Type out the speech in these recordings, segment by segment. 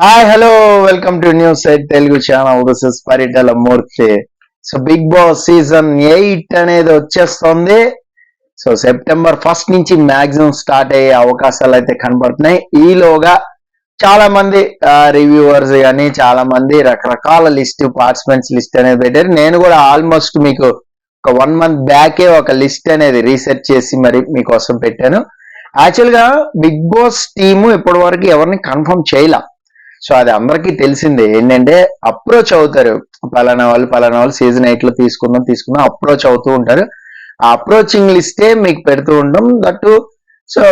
Hi hello welcome to news site Telugu channel. This is Paritala Murthy. So Bigg Boss season 8 అనేది వచ్చేస్తుంది. So September 1 నుంచి maximum start అయ్యే అవకాశాలు అయితే కనబడుతున్నాయి. ఈలోగా చాలా మంది రివ్యూవర్స్ కానీ చాలా మంది రకరకాల లిస్ట్ పార్టిసిపెంట్స్ లిస్ట్ అనేది పెట్టారు. నేను కూడా ఆల్మోస్ట్ మీకు ఒక 1 month బ్యాకే ఒక లిస్ట్ అనేది రీసెర్చ్ చేసి మరి మీకోసం పెట్టాను. యాక్చువల్ గా బిగ్ బాస్ టీము ఇప్పటి వరకు ఎవరిని కన్ఫర్మ్ చేయలే. సో అది అందరికీ తెలిసిందే. ఏంటంటే అప్రోచ్ అవుతారు, పలానా వాళ్ళు సీజన్ 8 లో తీసుకుందాం అప్రోచ్ అవుతూ ఉంటారు. ఆ అప్రోచింగ్ లిస్టే మీకు పెడుతూ ఉంటాం. దట్టు సో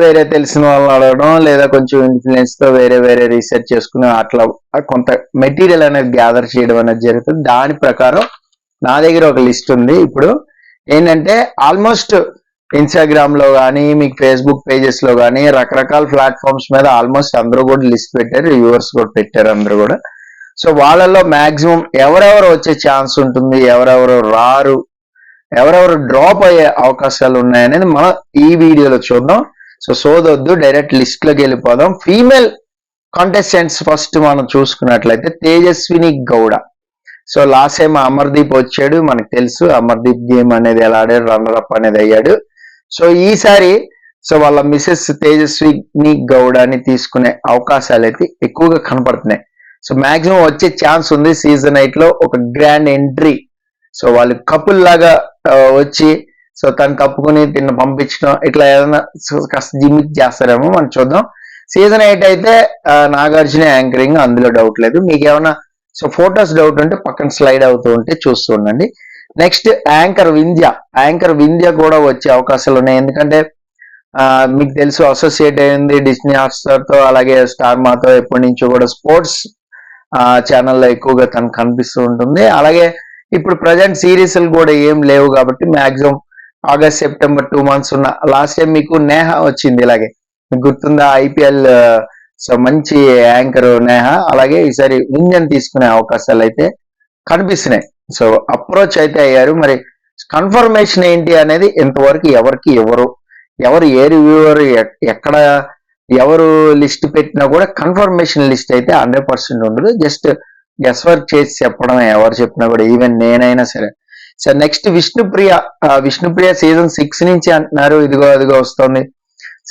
వేరే తెలిసిన వాళ్ళని అడగడం లేదా కొంచెం ఇన్ఫ్లుయెన్స్ తో వేరే వేరే రీసెర్చ్ చేసుకుని అట్లా కొంత మెటీరియల్ అనేది గ్యాదర్ చేయడం అనేది జరుగుతుంది. దాని ప్రకారం నా దగ్గర ఒక లిస్ట్ ఉంది. ఇప్పుడు ఏంటంటే ఆల్మోస్ట్ ఇన్స్టాగ్రామ్ లో కానీ మీకు ఫేస్బుక్ పేజెస్ లో కానీ రకరకాల ప్లాట్ఫామ్స్ మీద ఆల్మోస్ట్ అందరూ కూడా లిస్ట్ పెట్టారు, రివ్యూవర్స్ కూడా పెట్టారు అందరూ కూడా. సో వాళ్ళల్లో మాక్సిమం ఎవరెవరు వచ్చే ఛాన్స్ ఉంటుంది, ఎవరెవరు రారు, ఎవరెవరు డ్రాప్ అయ్యే అవకాశాలు ఉన్నాయనేది మనం ఈ వీడియోలో చూద్దాం. సో సోదొద్దు, డైరెక్ట్ లిస్ట్ లోకి వెళ్ళిపోదాం. ఫీమేల్ కాంటెస్టెంట్స్ ఫస్ట్ మనం చూసుకున్నట్లయితే Tejaswini Gowda. So last time Amardeep వచ్చాడు, మనకు తెలుసు అమర్దీప్ గేమ్ అనేది ఎలా ఆడాడు, రన్నర్ అప్ అనేది అయ్యాడు. సో ఈసారి సో వాళ్ళ మిసెస్ తేజస్విని గౌడని తీసుకునే అవకాశాలు అయితే ఎక్కువగా కనపడుతున్నాయి. సో మాక్సిమం వచ్చే ఛాన్స్ ఉంది. సీజన్ 8 లో ఒక గ్రాండ్ ఎంట్రీ, సో వాళ్ళు కపుల్ లాగా వచ్చి సో తను కప్పుకుని తిన్న పంపించడం ఇట్లా ఏదైనా కాస్త జిమ్మిక్ చేస్తారేమో మనం చూద్దాం. సీజన్ 8 అయితే నాగార్జున యాంకరింగ్, అందులో డౌట్ లేదు. మీకు ఏమైనా సో ఫోటోస్ డౌట్ ఉంటే పక్కన స్లైడ్ అవుతూ ఉంటే చూస్తూ ఉండండి. నెక్స్ట్ యాంకర్ వింధ్య కూడా వచ్చే అవకాశాలు ఉన్నాయి. ఎందుకంటే మీకు తెలుసు అసోసియేట్ అయింది డిస్నీ హాట్స్టార్ తో, అలాగే స్టార్ మాతో ఎప్పటి నుంచో కూడా స్పోర్ట్స్ ఛానల్లో ఎక్కువగా తనకు కనిపిస్తూ ఉంటుంది. అలాగే ఇప్పుడు ప్రజెంట్ సిరీస్లు కూడా ఏం లేవు కాబట్టి మాక్సిమం ఆగస్ట్ సెప్టెంబర్ 2 months ఉన్న. లాస్ట్ టైం మీకు నేహ వచ్చింది, ఇలాగే మీకు గుర్తుందా, ఐపీఎల్. సో మంచి యాంకర్ నేహ. అలాగే ఈసారి వింధ్యని తీసుకునే అవకాశాలు అయితే కనిపిస్తున్నాయి. సో అప్రోచ్ అయితే అయ్యారు. మరి కన్ఫర్మేషన్ ఏంటి అనేది ఇంతవరకు ఎవరు ఏ రివ్యూవర్ ఎక్కడ ఎవరు లిస్ట్ పెట్టినా కూడా కన్ఫర్మేషన్ లిస్ట్ అయితే 100% ఉండదు. జస్ట్ గెస్ వర్క్ చేసి చెప్పడమే ఎవరు చెప్పినా కూడా, ఈవెన్ నేనైనా సరే. సో నెక్స్ట్ విష్ణుప్రియ సీజన్ 6 నుంచి అంటున్నారు, ఇదిగో అదిగో వస్తుంది.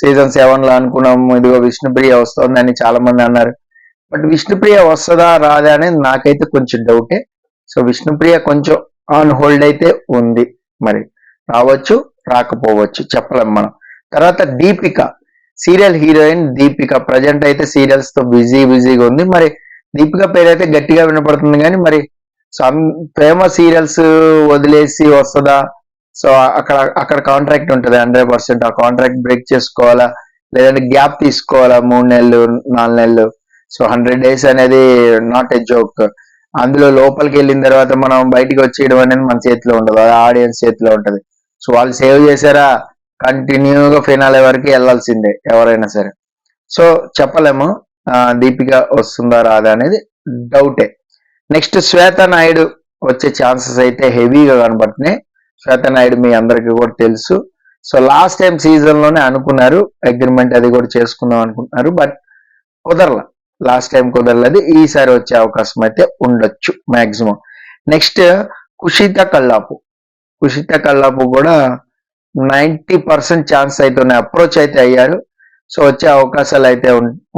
సీజన్ 7 లో అనుకున్నాము, ఇదిగో విష్ణుప్రియ వస్తుంది అని చాలా మంది అన్నారు. బట్ విష్ణుప్రియ వస్తుందా రాదా అనేది నాకైతే కొంచెం డౌటే. సో విష్ణుప్రియ కొంచెం ఆన్ హోల్డ్ అయితే ఉంది. మరి రావచ్చు, రాకపోవచ్చు, చెప్పలేం మనం. తర్వాత Deepika, serial heroine Deepika present అయితే సీరియల్స్ తో బిజీగా ఉంది. మరి దీపిక పేరు అయితే గట్టిగా వినపడుతుంది కానీ మరి ఫేమస్ సీరియల్స్ వదిలేసి వస్తుందా? సో అక్కడ కాంట్రాక్ట్ ఉంటుంది 100%. ఆ కాంట్రాక్ట్ బ్రేక్ చేసుకోవాలా, లేదంటే గ్యాప్ తీసుకోవాలా 3 నెలలు 4 నెలలు. సో 100 days అనేది నాట్ ఎ జోక్. అందులో లోపలికి వెళ్ళిన తర్వాత మనం బయటికి వచ్చేయడం అనేది మన చేతిలో ఉండదు, అది ఆడియన్స్ చేతిలో ఉంటది. సో వాళ్ళు సేవ్ చేశారా, కంటిన్యూగా ఫినాలే వరకు వెళ్ళాల్సిందే ఎవరైనా సరే. సో చెప్పలేము దీపిక వస్తుందా రాదా అనేది డౌటే. నెక్స్ట్ శ్వేత నాయుడు వచ్చే ఛాన్సెస్ అయితే హెవీగా కనబడుతున్నాయి. శ్వేత నాయుడు మీ అందరికీ కూడా తెలుసు. సో లాస్ట్ టైం సీజన్ లోనే అనుకున్నారు, అగ్రిమెంట్ అది కూడా చేసుకుందాం అనుకుంటున్నారు, బట్ కుదరలా. లాస్ట్ టైం కుదరలేదు, ఈసారి వచ్చే అవకాశం అయితే ఉండొచ్చు మాక్సిమం. నెక్స్ట్ కుషిత కల్లాపు కూడా 90% ఛాన్స్ అయితే ఉన్నాయి, అప్రోచ్ అయితే అయ్యారు. సో వచ్చే అవకాశాలు అయితే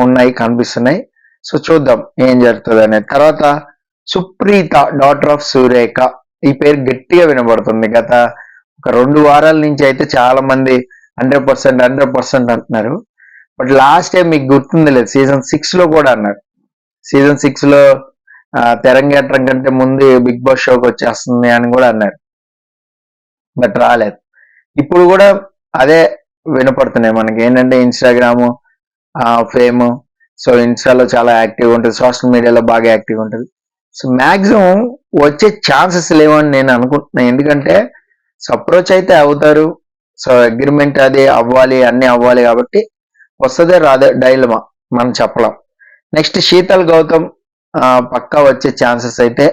ఉన్నాయి, కనిపిస్తున్నాయి. సో చూద్దాం ఏం జరుగుతుంది అనేది. తర్వాత సుప్రీత, డాటర్ ఆఫ్ సురేఖ, ఈ పేరు గట్టిగా వినబడుతుంది. గత ఒక 2 వారాల నుంచి అయితే చాలా మంది 100% అంటున్నారు. బట్ లాస్ట్ టైం మీకు గుర్తుంది లేదు, సీజన్ 6 లో కూడా అన్నారు. సీజన్ 6 లో తెరంగేట్రం కంటే ముందు బిగ్ బాస్ షోకి వచ్చేస్తుంది అని కూడా అన్నారు, బట్ రాలేదు. ఇప్పుడు కూడా అదే వినపడుతున్నాయి మనకి. ఏంటంటే ఇన్స్టాగ్రామ్ ఫేమ్, సో ఇన్స్టాలో చాలా యాక్టివ్ ఉంటుంది, సోషల్ మీడియాలో బాగా యాక్టివ్ ఉంటుంది. సో మాక్సిమం వచ్చే ఛాన్సెస్ లేవని నేను అనుకుంటున్నాను. ఎందుకంటే సో అప్రోచ్ అయితే అవుతారు, సో అగ్రిమెంట్ అది అవ్వాలి, అన్ని అవ్వాలి కాబట్టి వస్తుందే రాదే డైలమా మనం చెప్పలేం. నెక్స్ట్ శీతల్ గౌతమ్ పక్కా వచ్చే ఛాన్సెస్ అయితే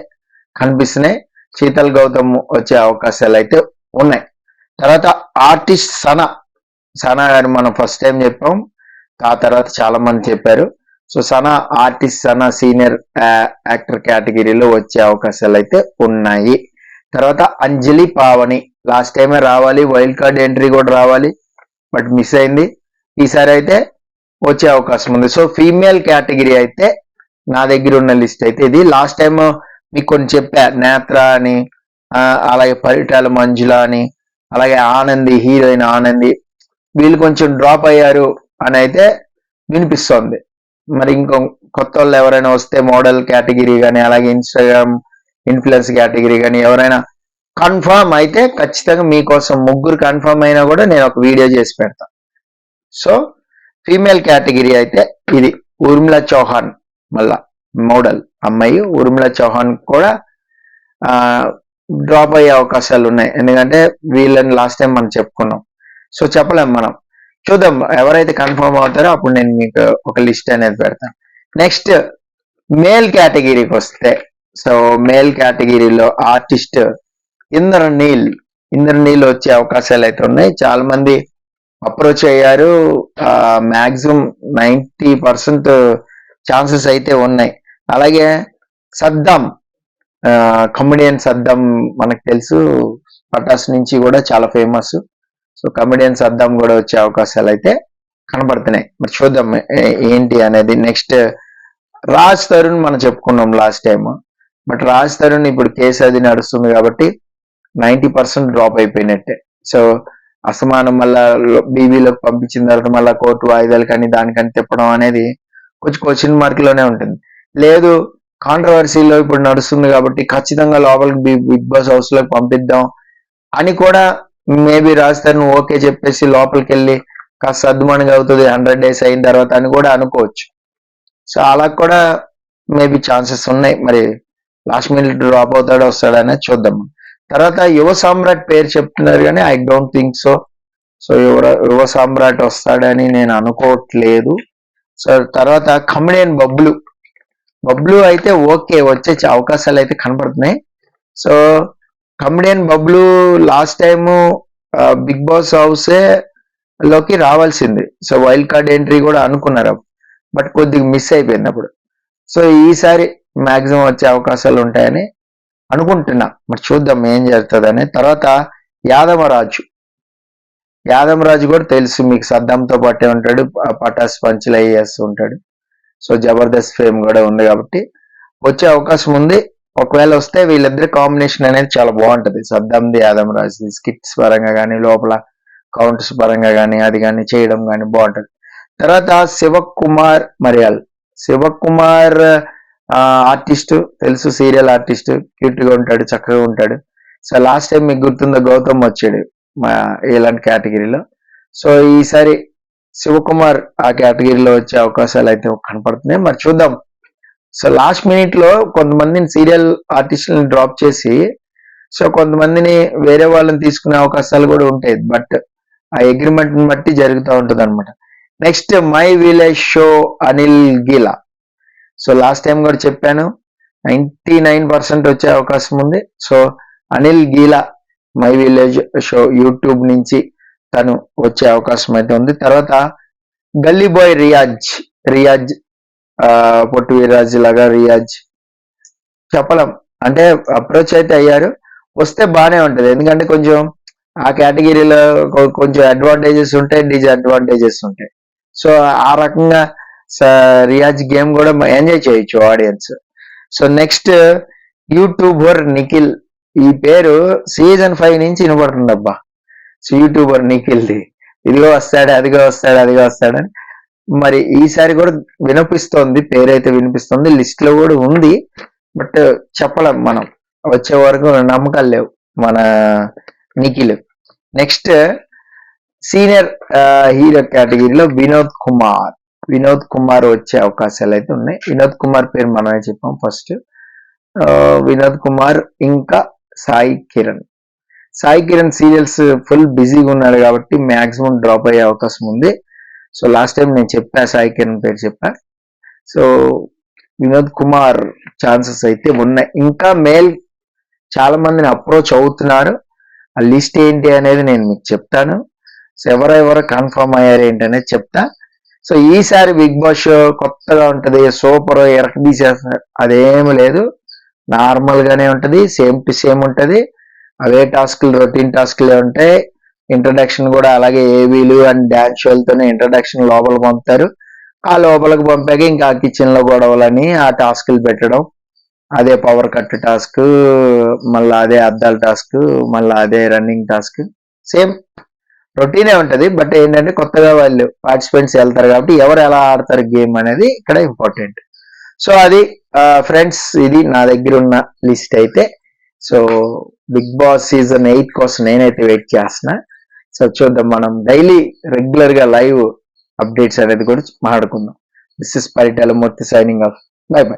కనిపిస్తున్నాయి. శీతల్ గౌతమ్ వచ్చే అవకాశాలు అయితే ఉన్నాయి. తర్వాత ఆర్టిస్ట్ సనా గారు మనం ఫస్ట్ టైం చెప్పాం, ఆ తర్వాత చాలా మంది చెప్పారు. So Sana artist, Sana senior actor కేటగిరీలో వచ్చే అవకాశాలు అయితే ఉన్నాయి. తర్వాత అంజలి పావని లాస్ట్ టైమే రావాలి, వైల్డ్ కార్డ్ ఎంట్రీ కూడా రావాలి, బట్ మిస్ అయింది. ఈసారి అయితే వచ్చే అవకాశం ఉంది. సో ఫీమేల్ కేటగిరీ అయితే నా దగ్గర ఉన్న లిస్ట్ అయితే ఇది. లాస్ట్ టైం మీకు కొన్ని చెప్పా, నేత్ర అని, అలాగే పరిటాల మంజుల అని, అలాగే ఆనంది, హీరోయిన్ ఆనంది, వీళ్ళు కొంచెం డ్రాప్ అయ్యారు అని అయితే వినిపిస్తోంది. మరి ఇంకో కొత్త వాళ్ళు ఎవరైనా వస్తే మోడల్ కేటగిరీ కానీ, అలాగే ఇన్స్టాగ్రామ్ ఇన్ఫ్లుయెన్స్ కేటగిరీ కానీ ఎవరైనా కన్ఫర్మ్ అయితే ఖచ్చితంగా మీకోసం ముగ్గురు కన్ఫర్మ్ అయినా కూడా నేను ఒక వీడియో చేసి పెడతా. సో ఫీమేల్ కేటగిరీ అయితే ఇది. ఊర్మిళ చౌహాన్ మళ్ళా మోడల్ అమ్మాయి ఊర్మిళ చౌహాన్ కూడా డ్రాప్ అయ్యే అవకాశాలు ఉన్నాయి, ఎందుకంటే వీళ్ళని లాస్ట్ టైం మనం చెప్పుకున్నాం. సో చెప్పలేం, మనం చూద్దాం ఎవరైతే కన్ఫర్మ్ అవుతారో అప్పుడు నేను మీకు ఒక లిస్ట్ అనేది పెడతాను. నెక్స్ట్ మేల్ కేటగిరీకి వస్తే, సో మేల్ కేటగిరీలో ఆర్టిస్ట్ ఇంద్రనీల్ వచ్చే అవకాశాలు అయితే ఉన్నాయి. చాలా మంది అప్రోచ్ అయ్యారు, మాక్సిమం 90% ఛాన్సెస్ అయితే ఉన్నాయి. అలాగే సద్దాం, కమెడియన్ సద్దాం మనకు తెలుసు, పటాస్ నుంచి కూడా చాలా ఫేమస్. సో కమెడియన్ సద్దాం కూడా వచ్చే అవకాశాలు అయితే కనబడుతున్నాయి. మరి చూద్దాం ఏంటి అనేది. నెక్స్ట్ రాజ్ తరుణ్ మనం చెప్పుకున్నాం last time, but Raj Tarun ఇప్పుడు కేసు అది నడుస్తుంది కాబట్టి 90% డ్రాప్ అయిపోయినట్టే. సో అసమానం మళ్ళా బీబీలోకి పంపించిన తర్వాత మళ్ళీ కోర్టు వాయిదాలు కానీ దానికని తిప్పడం అనేది కొంచెం క్వశ్చన్ మార్క్ లోనే ఉంటుంది. లేదు కాంట్రవర్సీలో ఇప్పుడు నడుస్తుంది కాబట్టి ఖచ్చితంగా లోపలికి బిగ్ బాస్ హౌస్ లోకి పంపిద్దాం అని కూడా మేబీ రాజధాని ఓకే చెప్పేసి లోపలికి వెళ్ళి కాస్త సర్దుమణిగా అవుతుంది 100 days అయిన తర్వాత అని కూడా అనుకోవచ్చు. సో అలా కూడా మేబీ ఛాన్సెస్ ఉన్నాయి. మరి లాస్ట్ మినిట్ డ్రాప్ అవుతాడో వస్తాడనేది చూద్దాం. తర్వాత యువ సామ్రాట్ పేరు చెప్తున్నారు కానీ I don't think so. So యువ సామ్రాట్ వస్తాడని నేను అనుకోవట్లేదు. సో తర్వాత కమెడియన్ బబ్లు అయితే ఓకే వచ్చే అవకాశాలు అయితే కనపడుతున్నాయి. So comedian Bablu last time big boss హౌసే లోకి రావాల్సింది. సో వైల్డ్ కార్డ్ ఎంట్రీ కూడా అనుకున్నారు, బట్ కొద్దిగా మిస్ అయిపోయింది అప్పుడు. సో ఈసారి మాక్సిమం వచ్చే అవకాశాలు ఉంటాయని అనుకుంటున్నా, మరి చూద్దాం ఏం జరుగుతుందని. తర్వాత యాదమరాజు కూడా తెలుసు మీకు, సద్దాంతో పాటే ఉంటాడు, పటాస్ పంచులు అయ్యేస్తూ ఉంటాడు. సో జబర్దస్త్ ఫేమ్ కూడా ఉంది కాబట్టి వచ్చే అవకాశం ఉంది. ఒకవేళ వస్తే వీళ్ళిద్దరి కాంబినేషన్ అనేది చాలా బాగుంటది, సద్దాంది యాదమరాజు. స్కిట్స్ పరంగా కానీ లోపల కౌంటర్స్ పరంగా కానీ అది కానీ చేయడం కానీ బాగుంటది. తర్వాత శివకుమార్ ఆర్టిస్ట్ తెలుసు, సీరియల్ ఆర్టిస్ట్, క్యూట్ గా ఉంటాడు, చక్కగా ఉంటాడు. సో లాస్ట్ టైం మీకు గుర్తుందో గౌతమ్ వచ్చాడు ఇలాంటి కేటగిరీలో. సో ఈసారి శివకుమార్ ఆ కేటగిరీలో వచ్చే అవకాశాలు అయితే కనపడుతున్నాయి, మరి చూద్దాం. సో లాస్ట్ మినిట్ లో కొంతమందిని సీరియల్ ఆర్టిస్టులను డ్రాప్ చేసి సో కొంతమందిని వేరే వాళ్ళని తీసుకునే అవకాశాలు కూడా ఉంటాయి, బట్ ఆ అగ్రిమెంట్ బట్టి జరుగుతూ ఉంటుంది అనమాట. Next my village show Anil గీలా. So last time కూడా చెప్పాను 99% వచ్చే అవకాశం ఉంది. So Anil గీలా my village show YouTube నుంచి తను వచ్చే అవకాశం అయితే ఉంది. తర్వాత గల్లీ బాయ్ రియాజ్ పొట్టు వీరాజ్ లాగా రియాజ్ చెప్పలేం, అంటే అప్రోచ్ అయితే అయ్యారు, వస్తే బాగానే ఉంటది. ఎందుకంటే కొంచెం ఆ కేటగిరీలో కొంచెం అడ్వాంటేజెస్ ఉంటాయి, డిసడ్వాంటేజెస్ ఉంటాయి. సో ఆ రకంగా రియాజ్ గేమ్ కూడా ఎంజాయ్ చేయొచ్చు audience. So next YouTuber Nikhil, ఈ పేరు సీజన్ 5 నుంచి వినపడుతుంది అబ్బా. సో యూట్యూబర్ నిఖిల్ది ఇదిగో వస్తాడు అదిగో వస్తాడని మరి ఈసారి కూడా వినిపిస్తోంది, పేరైతే వినిపిస్తుంది, లిస్ట్ లో కూడా ఉంది, బట్ చెప్పలేం మనం, వచ్చే వరకు నమ్మకాలు లేవు మన నిఖిల్. నెక్స్ట్ సీనియర్ హీరో కేటగిరీలో వినోద్ కుమార్ వచ్చే అవకాశాలు అయితే ఉన్నాయి. వినోద్ కుమార్ పేరు మనమే చెప్పాం ఫస్ట్. వినోద్ కుమార్ ఇంకా సాయి కిరణ్ సీరియల్స్ ఫుల్ బిజీగా ఉన్నాడు కాబట్టి మాక్సిమం డ్రాప్ అయ్యే అవకాశం ఉంది. సో లాస్ట్ టైం నేను చెప్పా, సాయి కిరణ్ పేరు చెప్పా. సో వినోద్ కుమార్ ఛాన్సెస్ అయితే ఉన్నాయి. ఇంకా మేల్ చాలా మందిని అప్రోచ్ అవుతున్నారు, ఆ లిస్ట్ ఏంటి అనేది నేను మీకు చెప్తాను. సో ఎవరెవరు కన్ఫర్మ్ అయ్యారు ఏంటి అనేది చెప్తా. సో ఈసారి బిగ్ బాస్ షో కొత్తగా ఉంటది, సూపర్ ఎరక తీసేస్తారు అదేమి లేదు, నార్మల్ గానే ఉంటది, సేమ్ టు సేమ్ ఉంటది. అవే టాస్క్లు, రొటీన్ టాస్క్లే ఉంటాయి. ఇంట్రడక్షన్ కూడా అలాగే ఏవీలు అండ్ డాన్స్ షోలతోనే ఇంట్రడక్షన్ లోపలికి పంపుతారు. ఆ లోపలికి పంపాక ఇంకా కిచెన్ లో గొడవలని ఆ టాస్క్లు పెట్టడం, అదే పవర్ కట్ టాస్క్, మళ్ళీ అదే అద్దాల టాస్క్, మళ్ళీ అదే రన్నింగ్ టాస్క్, సేమ్ రొటీనే ఉంటది. బట్ ఏంటంటే కొత్తగా వాళ్ళు పార్టిసిపెంట్స్ వెళ్తారు కాబట్టి ఎవరు ఎలా ఆడతారు గేమ్ అనేది ఇక్కడ ఇంపార్టెంట్. సో అది ఫ్రెండ్స్, ఇది నా దగ్గర ఉన్న లిస్ట్ అయితే. సో బిగ్ బాస్ సీజన్ 8 కోసం నేనైతే వెయిట్ చేస్తున్నా. సో చూద్దాం, మనం డైలీ రెగ్యులర్ గా లైవ్ అప్డేట్స్ అనేది కూడా మాట్లాడుకుందాం. This is Paritala Murthy signing off. By by.